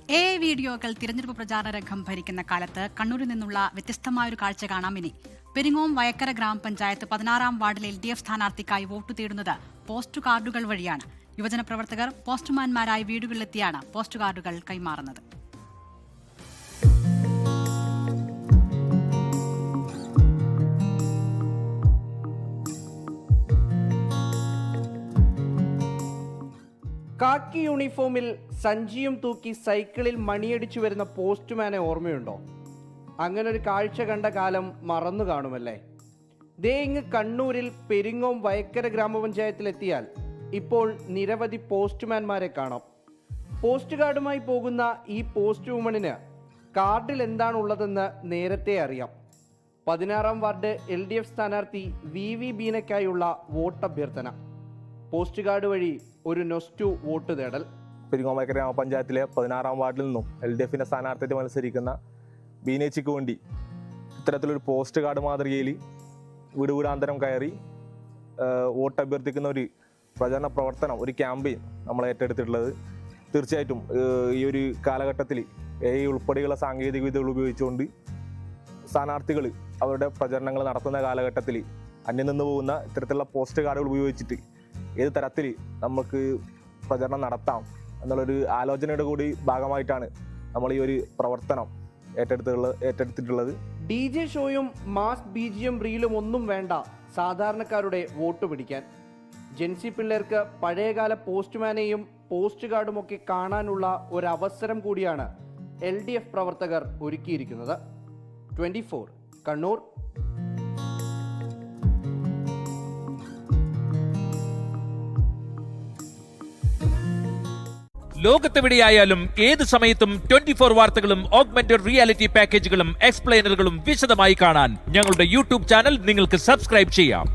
വീഡിയോകൾ തിരഞ്ഞെടുപ്പ് പ്രചാരണ രംഗം ഭരിക്കുന്ന കാലത്ത് കണ്ണൂരിൽ നിന്നുള്ള വ്യത്യസ്തമായൊരു കാഴ്ച കാണാം ഇനി. പെരിങ്ങോം വയക്കര ഗ്രാമപഞ്ചായത്ത് 16-ാം വാർഡിലെ LDF സ്ഥാനാർത്ഥിക്കായി വോട്ട് തേടുന്നത് പോസ്റ്റ് കാർഡുകൾ വഴിയാണ്. യുവജന പ്രവർത്തകർ പോസ്റ്റ്മാൻമാരായി വീടുകളിലെത്തിയാണ് പോസ്റ്റ് കാർഡുകൾ കൈമാറുന്നത്. കാക്കി യൂണിഫോമിൽ സഞ്ചിയും തൂക്കി സൈക്കിളിൽ മണിയടിച്ചു വരുന്ന പോസ്റ്റ്മാനെ ഓർമ്മയുണ്ടോ? അങ്ങനൊരു കാഴ്ച കണ്ട കാലം മറന്നു കാണുമല്ലേ? ദേ ഇങ്ങ് കണ്ണൂരിൽ പെരിങ്ങോം വയക്കര ഗ്രാമപഞ്ചായത്തിലെത്തിയാൽ ഇപ്പോൾ നിരവധി പോസ്റ്റ്മാൻമാരെ കാണാം. പോസ്റ്റ് കാർഡുമായി പോകുന്ന ഈ പോസ്റ്റ് വുമണിന് കാർഡിൽ എന്താണുള്ളതെന്ന് നേരത്തെ അറിയാം. 16-ാം വാർഡ് LDF സ്ഥാനാർത്ഥി VV ബീനയ്ക്കായുള്ള വോട്ട് അഭ്യർത്ഥന. പോസ്റ്റ് കാർഡ് വഴി ഒരു നൊസ്റ്റു വോട്ട് തേടൽ. പെരിങ്ങോം വയക്കര ഗ്രാമപഞ്ചായത്തിലെ 16-ാം വാർഡിൽ നിന്നും LDFന്റെ സ്ഥാനാർത്ഥിയായിട്ട് മത്സരിക്കുന്ന ബീനേച്ചിക്ക് വേണ്ടി ഇത്തരത്തിലൊരു പോസ്റ്റ് കാർഡ് മാതൃകയിൽ വീട് വീടാന്തരം കയറി വോട്ട് അഭ്യർത്ഥിക്കുന്ന ഒരു പ്രചരണ പ്രവർത്തനം, ഒരു ക്യാമ്പയിൻ നമ്മൾ ഏറ്റെടുത്തിട്ടുള്ളത്. തീർച്ചയായിട്ടും ഈ ഒരു കാലഘട്ടത്തിൽ AI ഉൾപ്പെടെയുള്ള സാങ്കേതിക വിദ്യകൾ ഉപയോഗിച്ചുകൊണ്ട് സ്ഥാനാർത്ഥികൾ അവരുടെ പ്രചരണങ്ങൾ നടത്തുന്ന കാലഘട്ടത്തിൽ അന്യം നിന്ന് പോകുന്ന ഇത്തരത്തിലുള്ള പോസ്റ്റ് കാർഡുകൾ ഉപയോഗിച്ചിട്ട് ഏത് തരത്തിൽ നമുക്ക് പ്രചരണം നടത്താം എന്നുള്ളൊരു ആലോചനയുടെ കൂടി ഭാഗമായിട്ടാണ് നമ്മൾ ഈ ഒരു പ്രവർത്തനം ഏറ്റെടുത്തിട്ടുള്ളത്. DJ ഷോയും മാസ് BGM റീലും ഒന്നും വേണ്ട സാധാരണക്കാരുടെ വോട്ട് പിടിക്കാൻ. ജെൻസി പിള്ളേർക്ക് പഴയകാല പോസ്റ്റ്മാനെയും പോസ്റ്റ് കാർഡുമൊക്കെ കാണാനുള്ള ഒരവസരം കൂടിയാണ് LDF പ്രവർത്തകർ ഒരുക്കിയിരിക്കുന്നത്. 24 കണ്ണൂർ. ലോകത്തെവിടെയായാലും ഏത് സമയത്തും 24 വാർത്തകളും ഓഗ്മെന്റഡ് റിയാലിറ്റി പാക്കേജുകളും എക്സ്പ്ലെയിനറുകളും വിശദമായി കാണാൻ ഞങ്ങളുടെ YouTube ചാനൽ നിങ്ങൾക്ക് സബ്സ്ക്രൈബ് ചെയ്യാം.